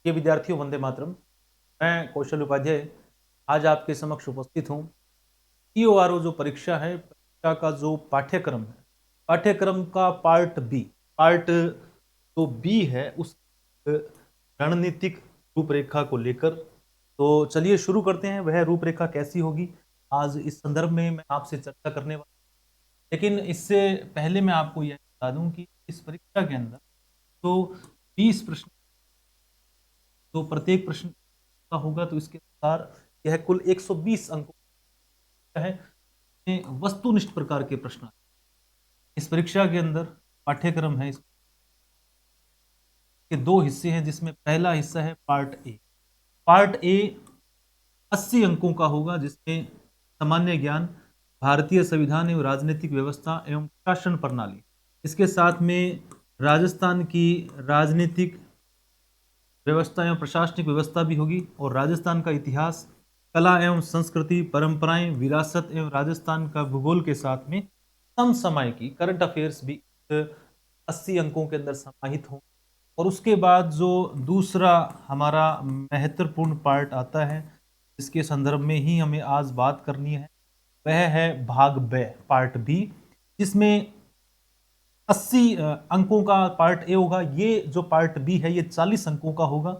ये विद्यार्थियों वंदे मातरम। मैं कौशल उपाध्याय आज आपके समक्ष उपस्थित हूँ। ईओआरओ जो परीक्षा है, परीक्षा का जो पाठ्यक्रम है, पाठ्यक्रम का पार्ट जो बी है उस रणनीतिक रूपरेखा को लेकर। तो चलिए शुरू करते हैं। वह रूपरेखा कैसी होगी, आज इस संदर्भ में मैं आपसे चर्चा करने वाला। लेकिन इससे पहले मैं आपको यह बता दूं कि इस परीक्षा के अंदर तो 20 प्रश्न, तो प्रत्येक प्रश्न का होगा, तो इसके अनुसार यह कुल 120 अंकों का है। इसमें वस्तुनिष्ठ प्रकार के प्रश्न इस परीक्षा के अंदर पाठ्यक्रम है। इसके दो हिस्से हैं, जिसमें पहला हिस्सा है पार्ट ए 80 अंकों का होगा, जिसमें सामान्य ज्ञान, भारतीय संविधान एवं राजनीतिक व्यवस्था एवं शासन प्रणाली, इसके साथ में राजस्थान की राजनीतिक व्यवस्था एवं प्रशासनिक व्यवस्था भी होगी, और राजस्थान का इतिहास, कला एवं संस्कृति, परंपराएं, विरासत एवं राजस्थान का भूगोल के साथ में समसामयिकी, करंट अफेयर्स भी 80 अंकों के अंदर समाहित हों। और उसके बाद जो दूसरा हमारा महत्वपूर्ण पार्ट आता है, जिसके संदर्भ में ही हमें आज बात करनी है, वह है भाग ब पार्ट बी, जिसमें 80 अंकों का पार्ट ए होगा। ये जो पार्ट बी है ये 40 अंकों का होगा।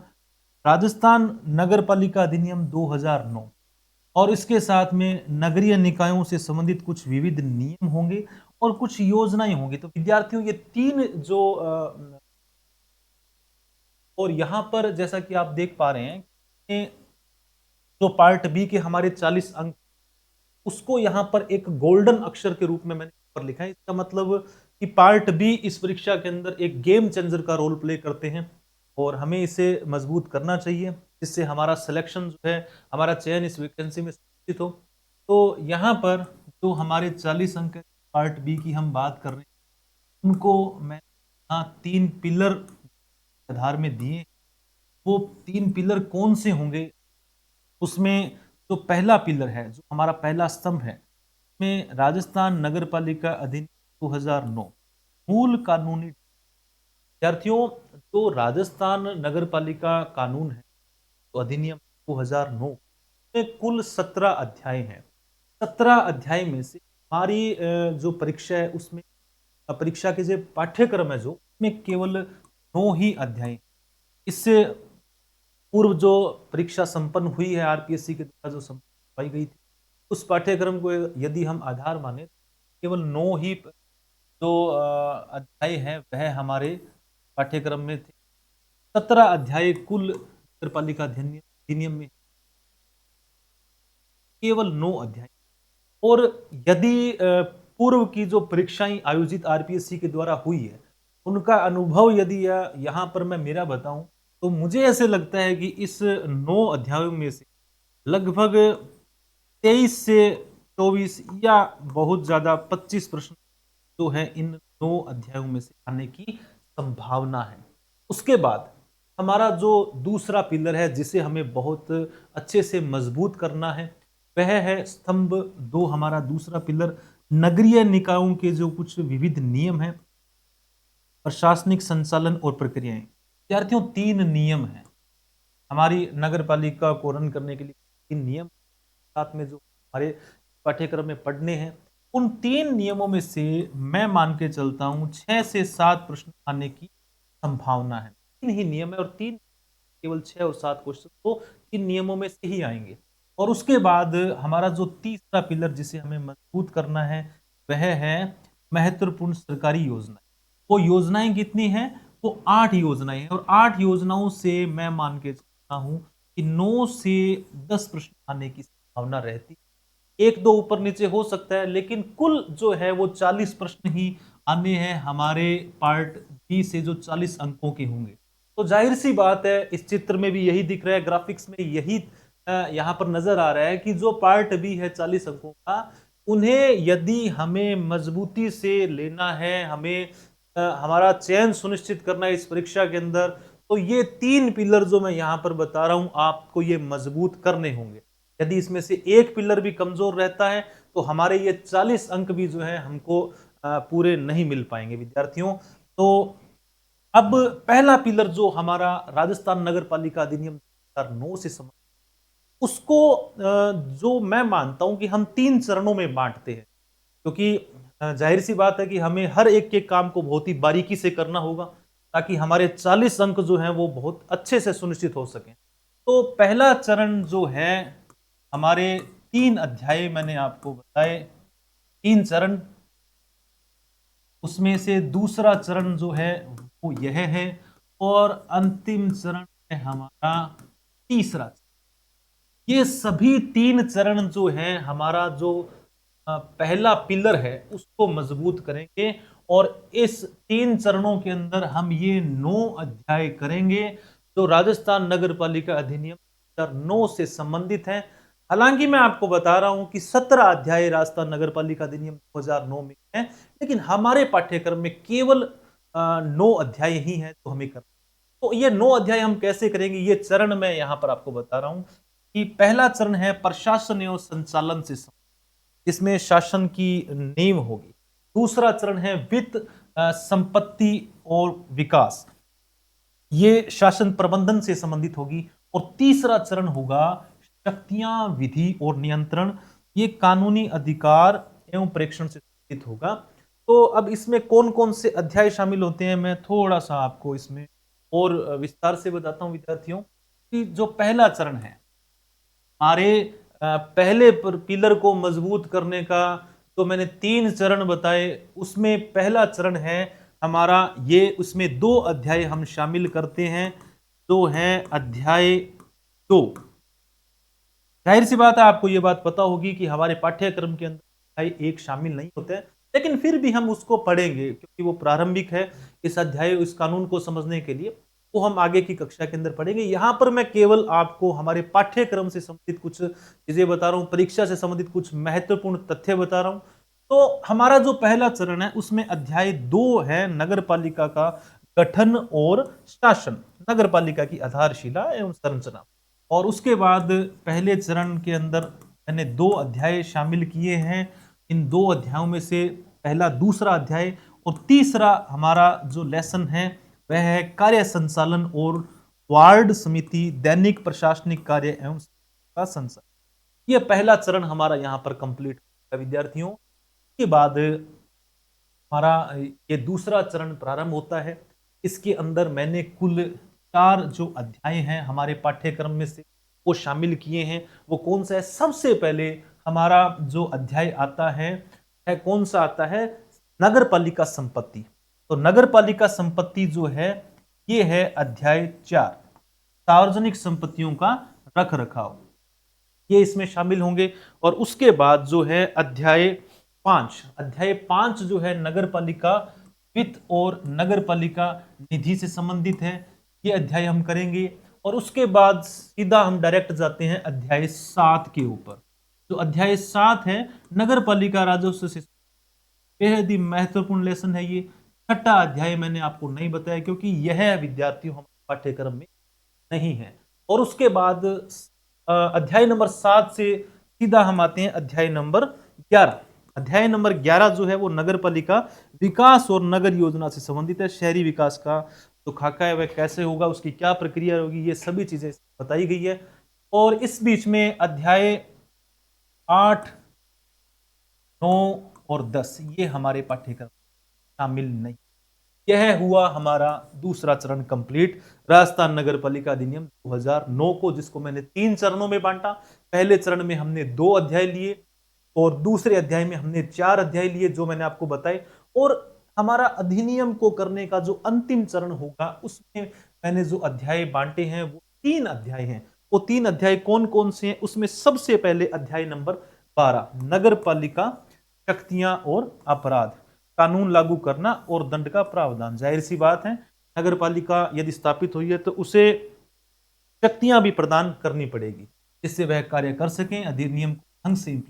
राजस्थान नगर पालिका अधिनियम 2009 और इसके साथ में नगरीय निकायों से संबंधित कुछ विविध नियम होंगे और कुछ योजनाएं होंगी। तो विद्यार्थियों ये तीन जो और यहां पर जैसा कि आप देख पा रहे हैं कि जो पार्ट बी के हमारे 40 अंक, उसको यहां पर एक गोल्डन अक्षर के रूप में मैंने ऊपर लिखा है। इसका मतलब कि पार्ट बी इस परीक्षा के अंदर एक गेम चेंजर का रोल प्ले करते हैं और हमें इसे मजबूत करना चाहिए, जिससे हमारा सिलेक्शन जो है, हमारा चयन इस वैकेंसी में सुनिश्चित हो। तो यहाँ पर जो हमारे 40 अंक पार्ट बी की हम बात कर रहे हैं, उनको मैं यहाँ 3 पिलर आधार में दिए। वो 3 पिलर कौन से होंगे, उसमें जो पहला पिलर है, जो हमारा पहला स्तंभ है, में राजस्थान नगर पालिका अधिनियम 2009 मूल कानूनी। विद्यार्थियों, जो राजस्थान नगर पालिका कानून है, तो अधिनियम 2009 में कुल 17 अध्याय हैं। 17 अध्याय में से हमारी जो परीक्षा है उसमें परीक्षा के जो पाठ्यक्रम है, जो उसमें केवल 9 ही अध्याय हैं। इससे पूर्व जो परीक्षा संपन्न हुई है आरपीएससी के द्वारा जो संपन्न गई थी, उस पाठ्यक्रम को यदि हम आधार माने, केवल 9 ही जो अध्याय है वह हमारे पाठ्यक्रम में थे। 17 अध्याय कुल नगर पालिका अधिनियम में, केवल 9 अध्याय। और यदि पूर्व की जो परीक्षाएं आयोजित आरपीएससी के द्वारा हुई है, उनका अनुभव यदि यहाँ पर मैं मेरा बताऊं, तो मुझे ऐसे लगता है कि इस 9 अध्यायों में से लगभग 23 से 24 या बहुत ज्यादा 25 प्रश्न जो है इन 9 अध्यायों में से आने की संभावना है। उसके बाद हमारा जो दूसरा पिलर है, जिसे हमें बहुत अच्छे से मजबूत करना है, वह है स्तंभ 2। हमारा दूसरा पिलर नगरीय निकायों के जो कुछ विविध नियम हैं, प्रशासनिक संचालन और प्रक्रियाएं। विद्यार्थियों, 3 नियम हैं हमारी नगर पालिका को रन करने के लिए। 3 नियम साथ में जो हमारे पाठ्यक्रम में पढ़ने हैं, उन 3 नियमों में से मैं मान के चलता हूं 6 से 7 प्रश्न आने की संभावना है। 3 ही नियम है और 3, केवल 6 और 7 क्वेश्चन तो 3 नियमों में से ही आएंगे। और उसके बाद हमारा जो तीसरा पिलर जिसे हमें मजबूत करना है, वह है महत्वपूर्ण सरकारी योजना। वो योजनाएं कितनी हैं? वो 8 योजनाएं हैं, और 8 योजनाओं से मैं मान के चलता हूं कि 9 से 10 प्रश्न आने की संभावना रहती। एक दो ऊपर नीचे हो सकता है, लेकिन कुल जो है वो 40 प्रश्न ही आने हैं हमारे पार्ट बी से, जो 40 अंकों के होंगे। तो जाहिर सी बात है, इस चित्र में भी यही दिख रहा है, ग्राफिक्स में यही यहाँ पर नजर आ रहा है कि जो पार्ट बी है 40 अंकों का, उन्हें यदि हमें मजबूती से लेना है, हमें हमारा चयन सुनिश्चित करना है इस परीक्षा के अंदर, तो ये 3 पिलर जो मैं यहाँ पर बता रहा हूं, आपको ये मजबूत करने होंगे। यदि इसमें से एक पिलर भी कमजोर रहता है, तो हमारे ये 40 अंक भी जो है हमको पूरे नहीं मिल पाएंगे। विद्यार्थियों, तो अब पहला पिलर जो हमारा राजस्थान नगर पालिका अधिनियम 2009 से संबंधित, उसको जो मैं मानता हूं कि हम 3 चरणों में बांटते हैं, क्योंकि जाहिर सी बात है कि हमें हर एक के काम को बहुत ही बारीकी से करना होगा, ताकि हमारे 40 अंक जो हैं वो बहुत अच्छे से सुनिश्चित हो सकें। तो पहला चरण जो है, हमारे 3 अध्याय मैंने आपको बताए, 3 चरण, उसमें से दूसरा चरण जो है वो यह है, और अंतिम चरण है हमारा तीसरा। ये सभी 3 चरण जो है हमारा जो पहला पिलर है उसको मजबूत करेंगे, और इस 3 चरणों के अंदर हम ये 9 अध्याय करेंगे जो राजस्थान नगर पालिका अधिनियम 2009 से संबंधित है। हालांकि मैं आपको बता रहा हूं कि 17 अध्याय राजस्थान नगर पालिका अधिनियम 2009 में है, लेकिन हमारे पाठ्यक्रम में केवल 9 अध्याय ही हैं तो हमें करना। तो ये 9 अध्याय हम कैसे करेंगे, ये चरण मैं यहां पर आपको बता रहा हूं कि पहला चरण है प्रशासन एवं संचालन से संबंधित, जिसमें शासन की नींव होगी। दूसरा चरण है वित्त, संपत्ति और विकास, ये शासन प्रबंधन से संबंधित होगी। और तीसरा चरण होगा शक्तियां, विधि और नियंत्रण, ये कानूनी अधिकार एवं प्रेक्षण से संबंधित होगा। तो अब इसमें कौन कौन से अध्याय शामिल होते हैं, मैं थोड़ा सा आपको इसमें और विस्तार से बताता हूं विद्यार्थियों, कि जो पहला चरण है हमारे पहले पिलर को मजबूत करने का, तो मैंने 3 चरण बताए, उसमें पहला चरण है हमारा ये, उसमें 2 अध्याय हम शामिल करते हैं, तो है अध्याय 2। जाहिर सी बात है आपको ये बात पता होगी कि हमारे पाठ्यक्रम के अंदर अध्याय 1 शामिल नहीं होते हैं, लेकिन फिर भी हम उसको पढ़ेंगे क्योंकि वो प्रारंभिक है। इस अध्याय, इस कानून को समझने के लिए वो हम आगे की कक्षा के अंदर पढ़ेंगे। यहां पर मैं केवल आपको हमारे पाठ्यक्रम से संबंधित कुछ चीजें बता रहा हूं, परीक्षा से संबंधित कुछ महत्वपूर्ण तथ्य बता रहा हूं। तो हमारा जो पहला चरण है उसमें अध्याय 2 है नगर पालिका का गठन और शासन, नगर पालिका की आधारशिला एवं संरचना। और उसके बाद पहले चरण के अंदर मैंने 2 अध्याय शामिल किए हैं। इन 2 अध्यायों में से पहला, दूसरा अध्याय और तीसरा हमारा जो लेसन है वह है कार्य संचालन और वार्ड समिति, दैनिक प्रशासनिक कार्य एवं का संचालन। यह पहला चरण हमारा यहाँ पर कंप्लीट होगा विद्यार्थियों। के बाद हमारा ये दूसरा चरण प्रारंभ होता है। इसके अंदर मैंने कुल 4 जो अध्याय हैं हमारे पाठ्यक्रम में से वो शामिल किए हैं। वो कौन सा है? सबसे पहले हमारा जो अध्याय आता है कौन सा आता है? नगर पालिका संपत्ति। तो नगर पालिका संपत्ति जो है ये है अध्याय 4, सार्वजनिक संपत्तियों का रख रखाव, ये इसमें शामिल होंगे। और उसके बाद जो है अध्याय 5 जो है नगर पालिका वित्त और नगर पालिका निधि से संबंधित है, ये अध्याय हम करेंगे। और उसके बाद सीधा हम डायरेक्ट जाते हैं अध्याय 7 के ऊपर। तो अध्याय 7 है नगर पालिका राजस्व से, बेहद ही महत्वपूर्ण लेसन है ये। छठा अध्याय मैंने आपको नहीं बताया क्योंकि यह विद्यार्थियों हमारे पाठ्यक्रम में नहीं है। और उसके बाद अध्याय नंबर 7 से सीधा हम आते हैं अध्याय नंबर 11। अध्याय नंबर 11 जो है वो नगर पालिका विकास और नगर योजना से संबंधित है। शहरी विकास का जो खाका है वह कैसे होगा, उसकी क्या प्रक्रिया होगी, ये सभी चीजें बताई गई है। और इस बीच में अध्याय 8, 9 और 10 ये हमारे पाठ्यक्रम शामिल नहीं। यह हुआ हमारा दूसरा चरण कंप्लीट, राजस्थान नगर पालिका अधिनियम 2009 को, जिसको मैंने 3 चरणों में बांटा। पहले चरण में हमने 2 अध्याय लिए और दूसरे अध्याय में हमने 4 अध्याय लिए जो मैंने आपको बताए। और हमारा अधिनियम को करने का जो अंतिम चरण होगा उसमें मैंने जो अध्याय बांटे हैं वो 3 अध्याय हैं। वो 3 अध्याय कौन कौन से हैं? उसमें सबसे पहले अध्याय नंबर 12 नगर पालिका शक्तियां और अपराध, कानून लागू करना और दंड का प्रावधान। जाहिर सी बात है नगर पालिका यदि स्थापित हुई है तो उसे शक्तियां भी प्रदान करनी पड़ेगी जिससे वह कार्य कर सकें अधिनियम को ढंग से।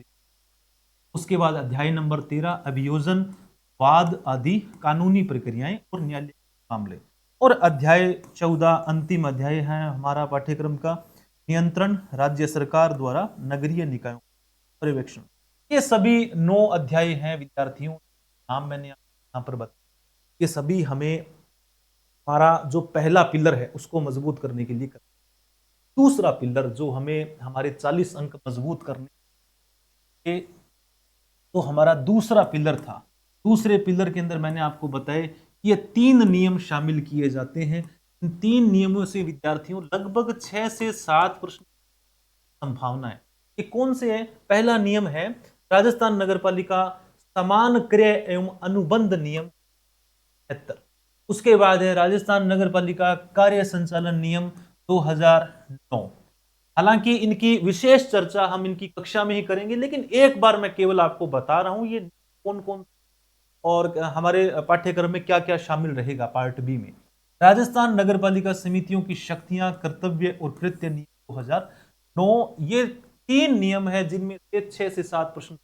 उसके बाद अध्याय नंबर 13 अभियोजन, वाद आदि कानूनी प्रक्रियाएं और न्यायालय मामले। और अध्याय 14 अंतिम अध्याय है हमारा पाठ्यक्रम का, नियंत्रण राज्य सरकार द्वारा नगरीय निकायों पर्यवेक्षण। ये सभी 9 अध्याय हैं विद्यार्थियों, नाम मैंने यहाँ पर बताया। ये सभी हमें हमारा जो पहला पिलर है उसको मजबूत करने के लिए कर। दूसरा पिलर जो हमें हमारे 40 अंक मजबूत करने के, तो हमारा दूसरा पिलर था। दूसरे पिलर के अंदर मैंने आपको बताया कि ये 3 नियम शामिल किए जाते हैं। इन 3 नियमों से विद्यार्थियों लगभग 6 से 7 प्रश्न संभावना है। ये कौन से है? पहला नियम है राजस्थान नगरपालिका समान क्रय एवं अनुबंध नियम 73। उसके बाद है राजस्थान नगरपालिका कार्य संचालन नियम 2009। हालांकि इनकी विशेष चर्चा हम इनकी कक्षा में ही करेंगे, लेकिन एक बार मैं केवल आपको बता रहा हूं ये कौन कौन और हमारे पाठ्यक्रम में क्या क्या शामिल रहेगा। पार्ट बी में राजस्थान नगरपालिका समितियों की शक्तियां, कर्तव्य और कृत्य नियम 2009। ये 3 नियम है जिनमें से 6 से 7 प्रश्न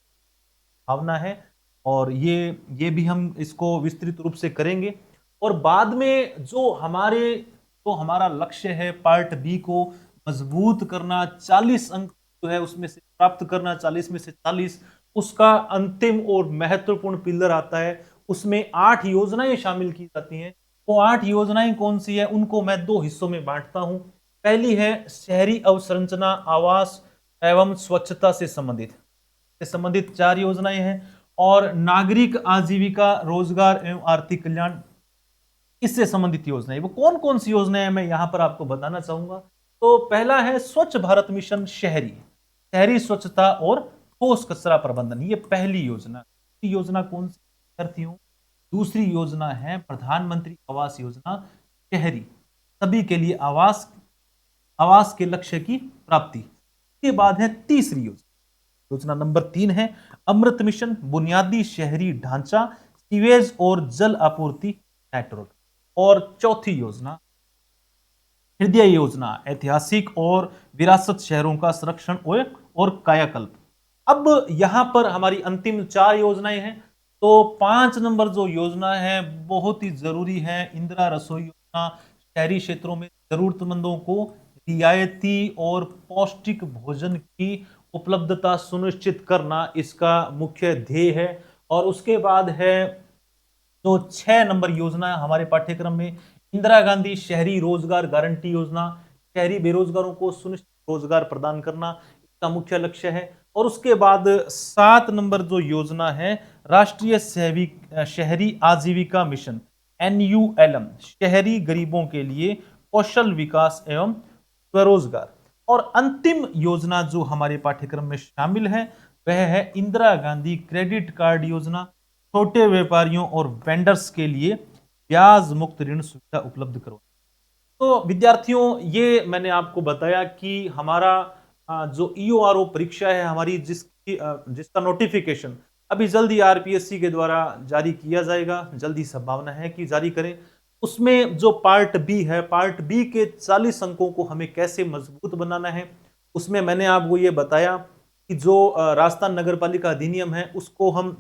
भावना है, और ये भी हम इसको विस्तृत रूप से करेंगे। और बाद में जो हमारा लक्ष्य है पार्ट बी को मजबूत करना, 40 अंक जो है उसमें से प्राप्त करना, 40 में से 40, उसका अंतिम और महत्वपूर्ण पिलर आता है। उसमें 8 योजनाएं शामिल की जाती हैं। वो 8 योजनाएं कौन सी है उनको मैं 2 हिस्सों में बांटता हूं। पहली है शहरी अवसंरचना, आवास एवं स्वच्छता से संबंधित 4 योजनाएं हैं, और नागरिक आजीविका, रोजगार एवं आर्थिक कल्याण, इससे संबंधित योजनाएं। वो कौन कौन सी योजनाएं हैं मैं यहां पर आपको बताना चाहूंगा। तो पहला है स्वच्छ भारत मिशन शहरी, शहरी स्वच्छता और ठोस कचरा प्रबंधन, ये पहली योजना। दूसरी योजना कौन सी विद्यार्थियों? दूसरी योजना है प्रधानमंत्री आवास योजना शहरी, सभी के लिए आवास, आवास के लक्ष्य की प्राप्ति। इसके बाद है तीसरी योजना, योजना नंबर 3 है अमृत मिशन, बुनियादी शहरी ढांचा, सीवेज और जल आपूर्ति नेटवर्क। और चौथी योजना हृदय योजना, ऐतिहासिक और विरासत शहरों का संरक्षण और कायाकल्प। अब यहां पर हमारी अंतिम 4 योजनाएं हैं। तो 5 नंबर जो योजना है बहुत ही जरूरी है, इंदिरा रसोई योजना, शहरी क्षेत्रों में जरूरतमंदों को रियायती और पौष्टिक भोजन की उपलब्धता सुनिश्चित करना इसका मुख्य ध्येय है। और उसके बाद है जो 6 नंबर योजना हमारे पाठ्यक्रम में इंदिरा गांधी शहरी रोजगार गारंटी योजना, शहरी बेरोजगारों को सुनिश्चित रोजगार प्रदान करना इसका मुख्य लक्ष्य है। और उसके बाद 7 नंबर जो योजना है राष्ट्रीय शहरी आजीविका मिशन, NULM, शहरी गरीबों के लिए कौशल विकास एवं स्वरोजगार। और अंतिम योजना जो हमारे पाठ्यक्रम में शामिल है वह है इंदिरा गांधी क्रेडिट कार्ड योजना, छोटे व्यापारियों और वेंडर्स के लिए ब्याज मुक्त ऋण सुविधा उपलब्ध करवाना। तो विद्यार्थियों ये मैंने आपको बताया कि हमारा जो EORO परीक्षा है हमारी, जिसका नोटिफिकेशन अभी जल्दी RPSC के द्वारा जारी किया जाएगा, जल्दी संभावना है कि जारी करें। उसमें जो पार्ट बी है, पार्ट बी के 40 अंकों को हमें कैसे मजबूत बनाना है, उसमें मैंने आपको ये बताया कि जो राजस्थान नगरपालिका अधिनियम है उसको हम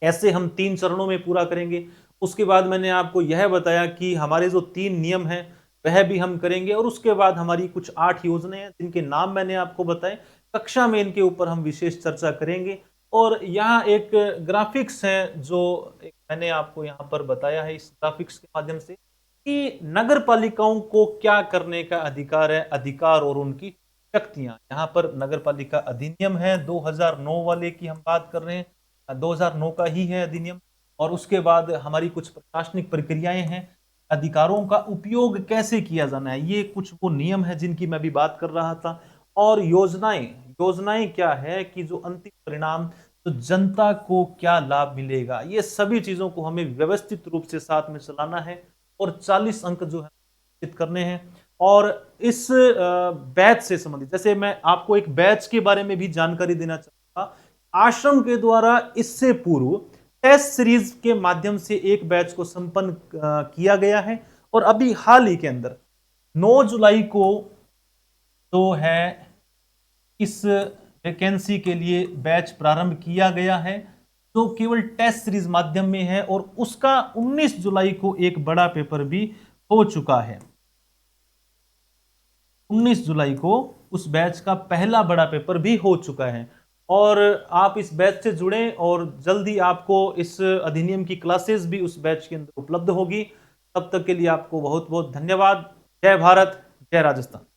ऐसे 3 चरणों में पूरा करेंगे। उसके बाद मैंने आपको यह बताया कि हमारे जो 3 नियम हैं वह भी हम करेंगे, और उसके बाद हमारी कुछ 8 योजनाएं हैं जिनके नाम मैंने आपको बताए। कक्षा में इनके ऊपर हम विशेष चर्चा करेंगे। और यहाँ एक ग्राफिक्स है जो मैंने आपको यहाँ पर बताया है, इस ग्राफिक्स के माध्यम से कि नगर पालिकाओं को क्या करने का अधिकार है, अधिकार और उनकी शक्तियां। यहाँ पर नगर पालिका अधिनियम है 2009 वाले की हम बात कर रहे हैं, 2009 का ही है अधिनियम। और उसके बाद हमारी कुछ प्रशासनिक प्रक्रियाएं हैं, अधिकारों का उपयोग कैसे किया जाना है, ये कुछ वो नियम है जिनकी मैं भी बात कर रहा था। और योजनाएं, योजनाएं क्या है कि जो अंतिम परिणाम, तो जनता को क्या लाभ मिलेगा, ये सभी चीजों को हमें व्यवस्थित रूप से साथ में चलाना है। और 40 अंक जो है करने हैं। और इस बैच से संबंधित, जैसे मैं आपको एक बैच के बारे में भी जानकारी देना चाहूंगा, आश्रम के द्वारा इससे पूर्व टेस्ट सीरीज के माध्यम से एक बैच को संपन्न किया गया है। और अभी हाल ही के अंदर 9 जुलाई को तो है इस वैकेंसी के लिए बैच प्रारंभ किया गया है, जो केवल टेस्ट सीरीज माध्यम में है। और उसका 19 जुलाई को एक बड़ा पेपर भी हो चुका है। 19 जुलाई को उस बैच का पहला बड़ा पेपर भी हो चुका है। और आप इस बैच से जुड़ें और जल्दी आपको इस अधिनियम की क्लासेस भी उस बैच के अंदर उपलब्ध होगी। तब तक के लिए आपको बहुत-बहुत धन्यवाद। जय भारत, जय राजस्थान।